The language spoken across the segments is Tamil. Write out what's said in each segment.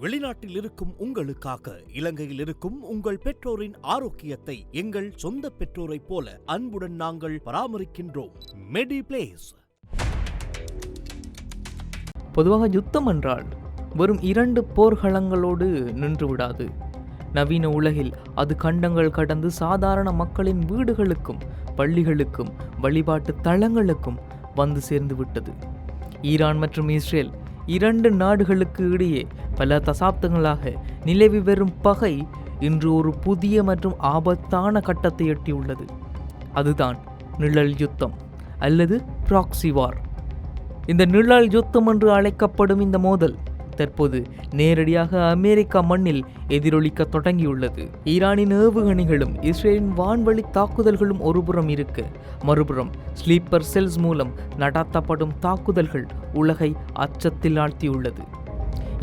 வெளிநாட்டில் இருக்கும் உங்களுக்காக இலங்கையில் இருக்கும் உங்கள் பெற்றோரின் ஆரோக்கியத்தை எங்கள் சொந்த பெற்றோரைப் போல அன்புடன் நாங்கள் பராமரிக்கின்றோம். மெடிப்ளேஸ். பொதுவாக யுத்தம் என்றால் வெறும் 2 போர்க்களங்களோடு நின்று விடாது. நவீன உலகில் அது கண்டங்கள் கடந்து சாதாரண மக்களின் வீடுகளுக்கும் பள்ளிகளுக்கும் வழிபாட்டு தளங்களுக்கும் வந்து சேர்ந்து விட்டது. ஈரான் மற்றும் இஸ்ரேல் 2 நாடுகளுக்கு இடையே பல தசாப்தங்களாக நிலவி வரும் பகை இன்று ஒரு புதிய மற்றும் ஆபத்தான கட்டத்தை எட்டியுள்ளது. அதுதான் நிழல் யுத்தம் அல்லது ப்ராக்ஸி வார். இந்த நிழல் யுத்தம் என்று அழைக்கப்படும் இந்த மோதல் தற்போது நேரடியாக அமெரிக்கா மண்ணில் எதிரொலிக்க தொடங்கியுள்ளது. ஈரானின் ஏவுகணைகளும் இஸ்ரேலின் வான்வழி தாக்குதல்களும் ஒருபுறம் இருக்க, மறுபுறம் ஸ்லீப்பர் செல்ஸ் மூலம் நடத்தப்படும் தாக்குதல்கள் உலகை அச்சத்தில் ஆழ்த்தியுள்ளது.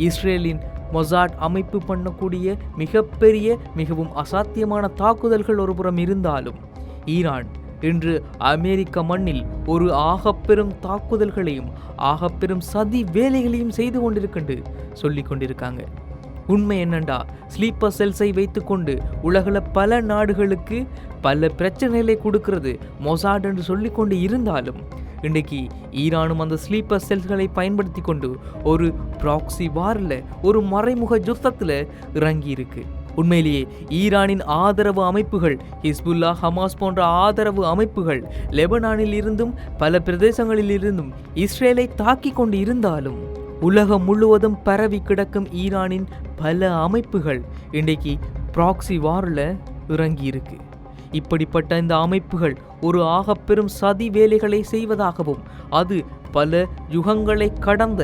இஸ்ரேலின் மொசாட் அமைப்பு பண்ணக்கூடிய மிகப்பெரிய மிகவும் அசாத்தியமான தாக்குதல்கள் ஒருபுறம் இருந்தாலும், ஈரான் இன்று அமெரிக்க மண்ணில் ஒரு ஆகப்பெரும் தாக்குதல்களையும் ஆகப்பெரும் சதி வேலைகளையும் செய்து கொண்டிருக்கின்று சொல்லிக் கொண்டிருக்காங்க. உண்மை என்னண்டா, ஸ்லீப்பர் செல்ஸை வைத்துக்கொண்டு உலகில் பல நாடுகளுக்கு பல பிரச்சனைகளை கொடுக்கிறது மொசாட் என்று சொல்லிக்கொண்டு இருந்தாலும், இன்றைக்கு ஈரானும் அந்த ஸ்லீப்பர் செல்ஸ்களை பயன்படுத்தி கொண்டு ஒரு ப்ராக்ஸி வாரில் ஒரு மறைமுக யுத்தத்தில் இறங்கி இருக்கு. உண்மையிலேயே ஈரானின் ஆதரவு அமைப்புகள், ஹிஸ்புல்லா, ஹமாஸ் போன்ற ஆதரவு அமைப்புகள் லெபனானில் இருந்தும் பல பிரதேசங்களில் இருந்தும் இஸ்ரேலை தாக்கி கொண்டு இருந்தாலும், உலகம் முழுவதும் பரவி கிடக்கும் ஈரானின் பல அமைப்புகள் இன்றைக்கு ப்ராக்ஸி வாரில் இறங்கி இருக்கு. இப்படிப்பட்ட இந்த அமைப்புகள் ஒரு ஆகப்பெரும் சதி வேலைகளை செய்வதாகவும், அது பல யுகங்களை கடந்த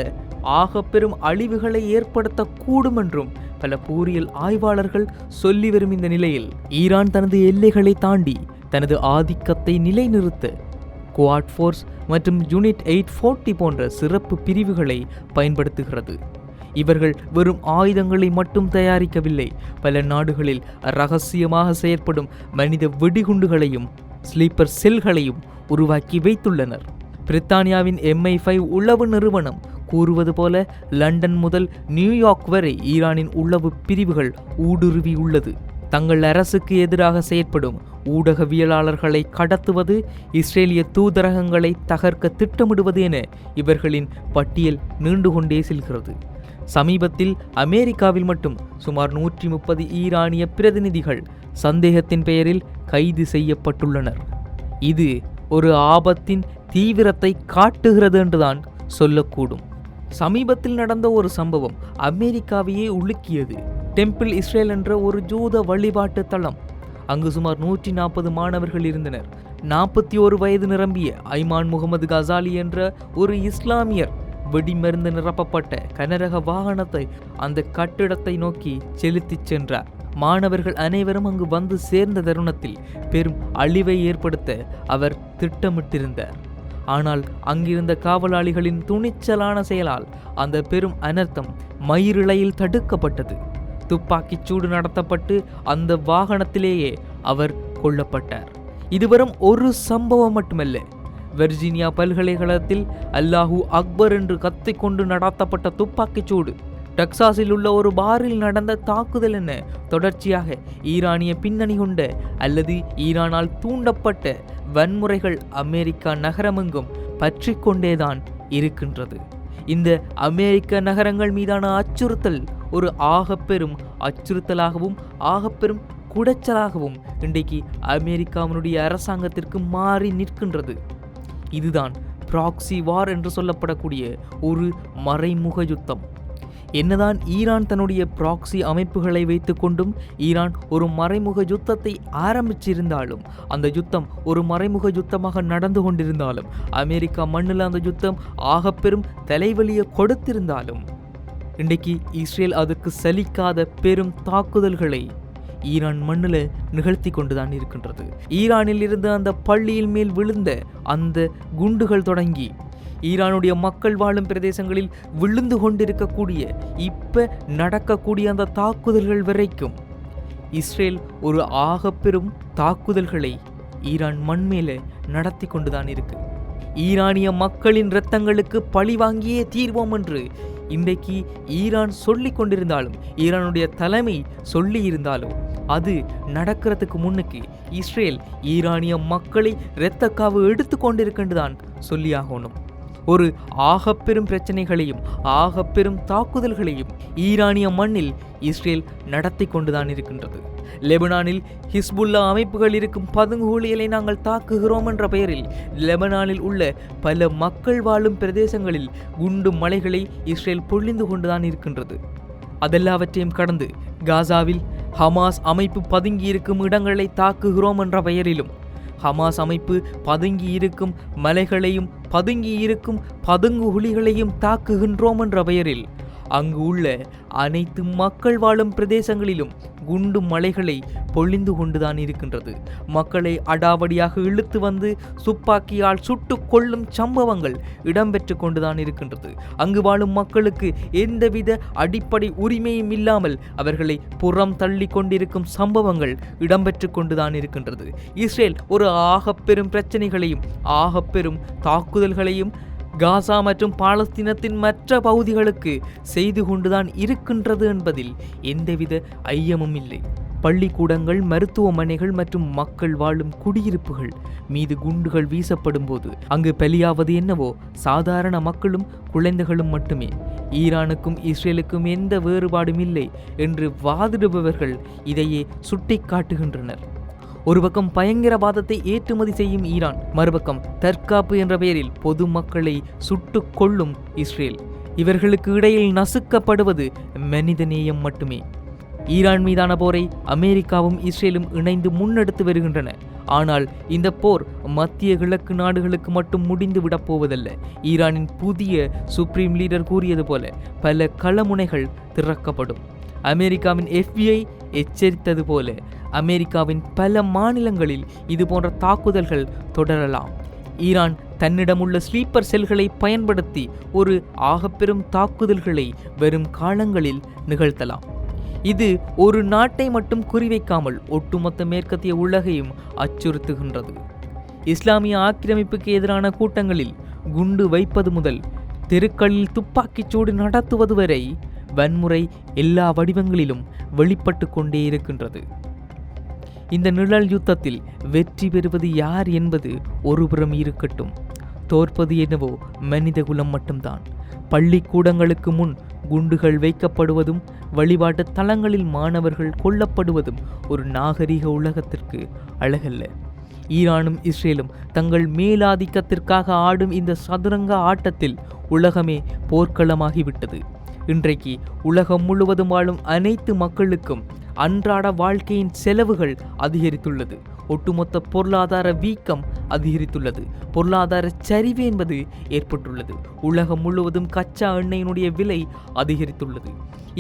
ஆகப்பெரும் அழிவுகளை ஏற்படுத்தக்கூடும் என்றும் பல போரியல் ஆய்வாளர்கள் சொல்லி வரும் இந்த நிலையில், ஈரான் தனது எல்லைகளை தாண்டி தனது ஆதிக்கத்தை நிலைநிறுத்த குவாட் ஃபோர்ஸ் மற்றும் யூனிட் 840 போன்ற சிறப்பு பிரிவுகளை பயன்படுத்துகிறது. இவர்கள் வெறும் ஆயுதங்களை மட்டும் தயாரிக்கவில்லை, பல நாடுகளில் ரகசியமாக செயற்படும் மனித வெடிகுண்டுகளையும் ஸ்லீப்பர் செல்களையும் உருவாக்கி வைத்துள்ளனர். பிரித்தானியாவின் MI5 உளவு நிறுவனம் கூறுவது போல, லண்டன் முதல் நியூயார்க் வரை ஈரானின் உளவு பிரிவுகள் ஊடுருவி உள்ளது. தங்கள் அரசுக்கு எதிராக செயற்படும் ஊடகவியலாளர்களை கடத்துவது, இஸ்ரேலிய தூதரகங்களை தகர்க்க திட்டமிடுவது என இவர்களின் பட்டியல் நீண்டு கொண்டே செல்கிறது. சமீபத்தில் அமெரிக்காவில் மட்டும் சுமார் 130 ஈரானிய பிரதிநிதிகள் சந்தேகத்தின் பெயரில் கைது செய்யப்பட்டுள்ளனர். இது ஒரு ஆபத்தின் தீவிரத்தை காட்டுகிறது என்றுதான் சொல்லக்கூடும். சமீபத்தில் நடந்த ஒரு சம்பவம் அமெரிக்காவையே உலுக்கியது. டெம்பிள் இஸ்ரேல் என்ற ஒரு ஜூத வழிபாட்டு தளம். அங்கு சுமார் 140 மாணவர்கள் இருந்தனர். 41 வயது நிரம்பிய ஐமான் முகமது கசாலி என்ற ஒரு இஸ்லாமியர் வெடிமருந்து நிரப்பப்பட்ட கனரக வாகனத்தை அந்த கட்டிடத்தை நோக்கி செலுத்திச் சென்றார். மாணவர்கள் அனைவரும் அங்கு வந்து சேர்ந்த தருணத்தில் பெரும் அழிவை ஏற்படுத்த அவர் திட்டமிட்டிருந்தார். ஆனால் அங்கிருந்த காவலாளிகளின் துணிச்சலான செயலால் அந்த பெரும் அனர்த்தம் மயிரிழையில் தடுக்கப்பட்டது. துப்பாக்கிச் சூடு நடத்தப்பட்டு அந்த வாகனத்திலேயே அவர் கொல்லப்பட்டார். இதுவரும் ஒரு சம்பவம் மட்டுமல்ல. வெர்ஜீனியா பல்கலைக்கழகத்தில் அல்லாஹூ அக்பர் என்று கத்திக்கொண்டு நடத்தப்பட்ட துப்பாக்கிச் சூடு, டெக்சாஸில் உள்ள ஒரு பாரில் நடந்த தாக்குதல் என தொடர்ச்சியாக ஈரானிய பின்னணி கொண்ட அல்லது ஈரானால் தூண்டப்பட்ட வன்முறைகள் அமெரிக்கா நகரமெங்கும் பற்றி கொண்டேதான் இருக்கின்றது. இந்த அமெரிக்க நகரங்கள் மீதான அச்சுறுத்தல் ஒரு ஆகப்பெரும் அச்சுறுத்தலாகவும் ஆகப்பெரும் குடைச்சலாகவும் இன்றைக்கு அமெரிக்காவினுடைய அரசாங்கத்திற்கு மாறி நிற்கின்றது. இதுதான் ப்ராக்ஸி வார் என்று சொல்லப்படக்கூடிய ஒரு மறைமுக யுத்தம். என்னதான் ஈரான் தன்னுடைய ப்ராக்ஸி அமைப்புகளை வைத்துக் கொண்டும் ஈரான் ஒரு மறைமுக யுத்தத்தை ஆரம்பிச்சிருந்தாலும், அந்த யுத்தம் ஒரு மறைமுக யுத்தமாக நடந்து கொண்டிருந்தாலும், அமெரிக்கா மண்ணில் அந்த யுத்தம் ஆகப்பெரும் தலைவலியை கொடுத்திருந்தாலும், இன்றைக்கு இஸ்ரேல் அதுக்கு சலிக்காத பெரும் தாக்குதல்களை ஈரான் மண்ணில் நிகழ்த்தி கொண்டுதான் இருக்கின்றது. ஈரானில் இருந்து அந்த பள்ளியில் மேல் விழுந்த அந்த குண்டுகள் தொடங்கி ஈரானுடைய மக்கள் வாழும் பிரதேசங்களில் விழுந்து கொண்டிருக்கக்கூடிய இப்ப நடக்கக்கூடிய அந்த தாக்குதல்கள் வரைக்கும் இஸ்ரேல் ஒரு ஆகப்பெரும் தாக்குதல்களை ஈரான் மண் மேலே நடத்தி கொண்டுதான் இருக்கு. ஈரானிய மக்களின் இரத்தங்களுக்கு பழி வாங்கியே தீர்வோம் என்று இன்றைக்கு ஈரான் சொல்லி கொண்டிருந்தாலும், ஈரானுடைய தலைமை சொல்லி இருந்தாலும், அது நடக்கிறதுக்கு முன்னுக்கு இஸ்ரேல் ஈரானிய மக்களை இரத்தக்காவு எடுத்து கொண்டிருக்கின்றுதான் சொல்லியாகணும். ஒரு ஆகப்பெரும் பிரச்சனைகளையும் ஆகப்பெரும் தாக்குதல்களையும் ஈரானிய மண்ணில் இஸ்ரேல் நடத்தி கொண்டுதான் இருக்கின்றது. லெபனானில் ஹிஸ்புல்லா அமைப்புகள் இருக்கும் பதுங்குகுழிகளை நாங்கள் தாக்குகிறோம் என்ற பெயரில் லெபனானில் உள்ள பல மக்கள் வாழும் பிரதேசங்களில் குண்டு மலைகளை இஸ்ரேல் பொழிந்து கொண்டுதான் இருக்கின்றது. அதெல்லாவற்றையும் கடந்து காசாவில் ஹமாஸ் அமைப்பு பதுங்கி இருக்கும் இடங்களை தாக்குகிறோம் என்ற பெயரிலும், ஹமாஸ் அமைப்பு பதுங்கி இருக்கும் மலைகளையும் பதுங்கி இருக்கும் பதுங்குகுழிகளையும் தாக்குகின்றோம் என்ற பெயரில் அங்கு உள்ள அனைத்து மக்கள் வாழும் பிரதேசங்களிலும் குண்டு மலைகளை பொழிந்து கொண்டுதான் இருக்கின்றது. மக்களை அடாவடியாக இழுத்து வந்து துப்பாக்கியால் சுட்டு கொள்ளும் சம்பவங்கள் இடம்பெற்று கொண்டுதான் இருக்கின்றது. அங்கு வாழும் மக்களுக்கு எந்தவித அடிப்படை உரிமையும் இல்லாமல் அவர்களை புறம் தள்ளி கொண்டிருக்கும் சம்பவங்கள் இடம்பெற்று கொண்டுதான் இருக்கின்றது. இஸ்ரேல் ஒரு ஆகப்பெரும் பிரச்சனைகளையும் ஆகப்பெரும் தாக்குதல்களையும் காசா மற்றும் பாலஸ்தீனத்தின் மற்ற பகுதிகளுக்கு செய்து கொண்டுதான் இருக்கின்றது என்பதில் எந்தவித ஐயமும் இல்லை. பள்ளிக்கூடங்கள், மருத்துவமனைகள் மற்றும் மக்கள் வாழும் குடியிருப்புகள் மீது குண்டுகள் வீசப்படும் போது அங்கு பலியாவது என்னவோ சாதாரண மக்களும் குழந்தைகளும் மட்டுமே. ஈரானுக்கும் இஸ்ரேலுக்கும் எந்த வேறுபாடும் இல்லை என்று வாதிடுபவர்கள் இதையே சுட்டிக்காட்டுகின்றனர். ஒரு பக்கம் பயங்கரவாதத்தை ஏற்றுமதி செய்யும் ஈரான், மறுபக்கம் தற்காப்பு என்ற பெயரில் பொதுமக்களை சுட்டு கொள்ளும் இஸ்ரேல். இவர்களுக்கு இடையில் நசுக்கப்படுவது மனிதநேயம் மட்டுமே. ஈரான் மீதான போரை அமெரிக்காவும் இஸ்ரேலும் இணைந்து முன்னெடுத்து வருகின்றன. ஆனால் இந்த போர் மத்திய கிழக்கு நாடுகளுக்கு மட்டும் முடிந்து விடப் போவதல்ல. ஈரானின் புதிய சுப்ரீம் லீடர் கூறியது போல பல களமுனைகள் திறக்கப்படும். அமெரிக்காவின் FBI எச்சரித்தது போல அமெரிக்காவின் பல மாநிலங்களில் இது போன்ற தாக்குதல்கள் தொடரலாம். ஈரான் தன்னிடமுள்ள ஸ்லீப்பர் செல்களை பயன்படுத்தி ஒரு ஆகப்பெரும் தாக்குதல்களை வரும் காலங்களில் நிகழ்த்தலாம். இது ஒரு நாட்டை மட்டும் குறிவைக்காமல் ஒட்டுமொத்த மேற்கத்திய உலகையும் அச்சுறுத்துகின்றது. இஸ்லாமிய ஆக்கிரமிப்புக்கு எதிரான கூட்டங்களில் குண்டு வைப்பது முதல் தெருக்களில் துப்பாக்கிச்சூடு நடத்துவது வரை வன்முறை எல்லா வடிவங்களிலும் வெளிப்பட்டு கொண்டே இருக்கின்றது. இந்த நிழல் யுத்தத்தில் வெற்றி பெறுவது யார் என்பது ஒருபுறம் இருக்கட்டும், தோற்பது என்னவோ மனித குலம் மட்டும்தான். பள்ளிக்கூடங்களுக்கு முன் குண்டுகள் வைக்கப்படுவதும் வழிபாட்டு தலங்களில் மாணவர்கள் கொல்லப்படுவதும் ஒரு நாகரிக உலகத்திற்கு அழகல்ல. ஈரானும் இஸ்ரேலும் தங்கள் மேலாதிக்கத்திற்காக ஆடும் இந்த சதுரங்க ஆட்டத்தில் உலகமே போர்க்களமாகிவிட்டது. இன்றைக்கு உலகம் முழுவதும் வாழும் அனைத்து மக்களுக்கும் அன்றாட வாழ்க்கையின் செலவுகள் அதிகரித்துள்ளது. ஒட்டுமொத்த பொருளாதார வீக்கம் அதிகரித்துள்ளது. பொருளாதார சரிவு என்பது ஏற்பட்டுள்ளது. உலகம் முழுவதும் கச்சா எண்ணெயினுடைய விலை அதிகரித்துள்ளது.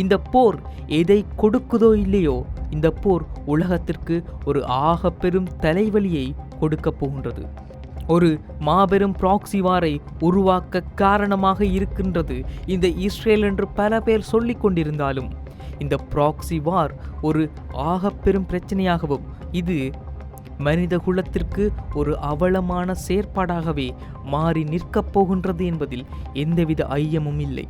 இந்த போர் எதை கொடுக்குதோ இல்லையோ, இந்த போர் உலகத்திற்கு ஒரு ஆகப்பெரும் தலைவலியை கொடுக்கப் போகின்றது. ஒரு மாபெரும் ப்ராக்ஸி வாரை உருவாக்க காரணமாக இருக்கின்றது இந்த இஸ்ரேல் என்று பல பேர் சொல்லிக் கொண்டிருந்தாலும், இந்த ப்ராக்ஸி வார் ஒரு ஆகப்பெரும் பிரச்சனையாகவும் இது மனித குலத்திற்கு ஒரு அவலமான செயற்பாடாகவே மாறி நிற்கப் போகின்றது என்பதில் எந்தவித ஐயமும் இல்லை.